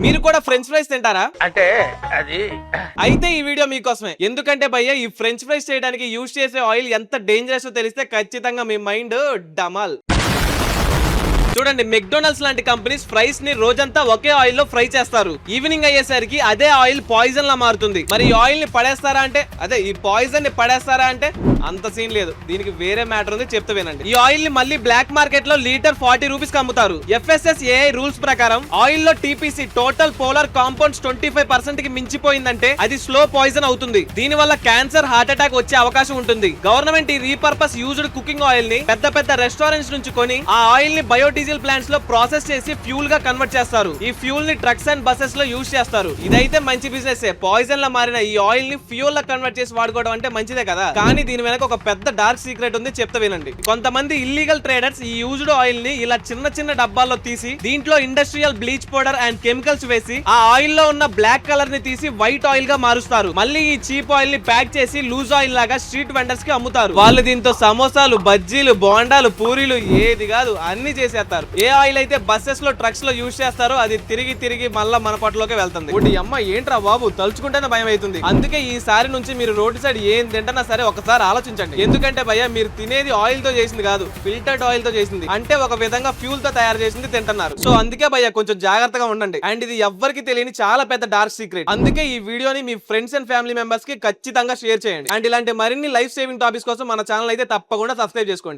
మీరు కూడా French fries తింటారా? అంటే అది అయితే ఈ వీడియో మీకోసమే. ఎందుకంటే భయ్య ఈ ఫ్రెంచ్ ఫ్రైస్ చేయడానికి యూజ్ చేసే ఆయిల్ ఎంత డేంజరస్ తెలిస్తే ఖచ్చితంగా మీ మైండ్ డమాల్. చూడండి, మెక్డొనాల్డ్స్ లాంటి కంపెనీస్ ఫ్రైస్ ని రోజంతా ఒకే ఆయిల్ లో ఫ్రై చేస్తారు. ఈవినింగ్ అయ్యేసరికి అదే ఆయిల్ పాయిజన్ లా మారుతుంది. మరి ఈ ఆయిల్ ని పడేస్తారా అంటే, అదే ఈ పాయిజన్ ని పడేస్తారా అంటే అంత సీన్ లేదు. దీనికి వేరే మ్యాటర్ ఉంది, చెప్తా వినండి. ఈ ఆయిల్ ని మళ్ళీ బ్లాక్ మార్కెట్ లో లీటర్ 40 రూపీస్ కి అమ్ముతారు. FSSAI రూల్స్ ప్రకారం ఆయిల్ లో TPC టోటల్ పోలార్ కాంపౌండ్స్ 25% కి మించిపోయిందంటే అది స్లో పాయిజన్ అవుతుంది. దీని వల్ల క్యాన్సర్, హార్ట్ అటాక్ వచ్చే అవకాశం ఉంటుంది. గవర్నమెంట్ ఈ రీపర్పస్ యూజ్డ్ కుకింగ్ ఆయిల్ ని పెద్ద పెద్ద రెస్టారెంట్స్ నుంచి కొని ఆ ఆయిల్ ని బయోడీజిల్ ప్లాంట్స్ లో ప్రాసెస్ చేసి ఫ్యూల్ గా కన్వర్ట్ చేస్తారు. ఈ ఫ్యూల్ ని ట్రక్స్ అండ్ బసెస్ లో యూజ్ చేస్తారు. ఇదైతే మంచి బిజినెస్. పాయిజన్ లా మారిన ఈ ఆయిల్ ని ఫ్యూల్ లా కన్వర్ట్ చేసి వాడుకోవడం అంటే మంచిదే కదా. కానీ దీని వెనక ఒక పెద్ద డార్క్ సీక్రెట్ ఉంది, చెప్తా వినండి. కొంతమంది ఇల్లీగల్ ట్రేడర్స్ ఈ యూజ్డ్ ఆయిల్ ని ఇలా చిన్న చిన్న డబ్బాల్లో తీసి దీంట్లో industrial bleach powder and chemicals వేసి ఆ ఆయిల్ లో ఉన్న బ్లాక్ కలర్ ని తీసి వైట్ ఆయిల్ గా మారుస్తారు. మళ్ళీ ఈ చీప్ ఆయిల్ ని ప్యాక్ చేసి లూజ్ ఆయిల్ లాగా స్ట్రీట్ వెండర్స్ కి అమ్ముతారు. వాళ్ళు దీంతో సమోసాలు, బజ్జీలు, బోండాలు, పూరీలు ఏది కాదు అన్ని చేసేస్తారు. ఏ ఆయిల్ అయితే బస్సెస్ లో, ట్రక్స్ లో యూజ్ చేస్తారో అది తిరిగి తిరిగి మళ్ళా మన పొట్టలోకి వెళ్తుంది. ఒకటి అమ్మ ఏంట్రా బాబు, తలుచుకుంటేనే భయం అవుతుంది. అందుకే ఈసారి నుంచి మీరు రోడ్డు సైడ్ ఏం తింటున్నా సరే ఒకసారి ఆలోచించండి. ఎందుకంటే భయ్య మీరు తినేది ఆయిల్ తో చేసింది కాదు, ఫిల్టర్డ్ ఆయిల్ తో చేసింది. అంటే ఒక విధంగా ఫ్యూల్ తో తయారు చేసింది తింటున్నారు. సో అందుకే భయ్య కొంచెం జాగ్రత్తగా ఉండండి. అండ్ ఇది ఎవ్వరికి తెలియని చాలా పెద్ద డార్క్ సీక్రెట్. అందుకే ఈ వీడియోని మీ ఫ్రెండ్స్ అండ్ ఫ్యామిలీ మెంబర్స్ కి ఖచ్చితంగా షేర్ చేయండి. అండ్ ఇలాంటి మరిన్ని లైఫ్ సేవింగ్ టాపిక్స్ కోసం మన ఛానల్ అయితే తప్పకుండా సబ్స్క్రైబ్ చేసుకోండి.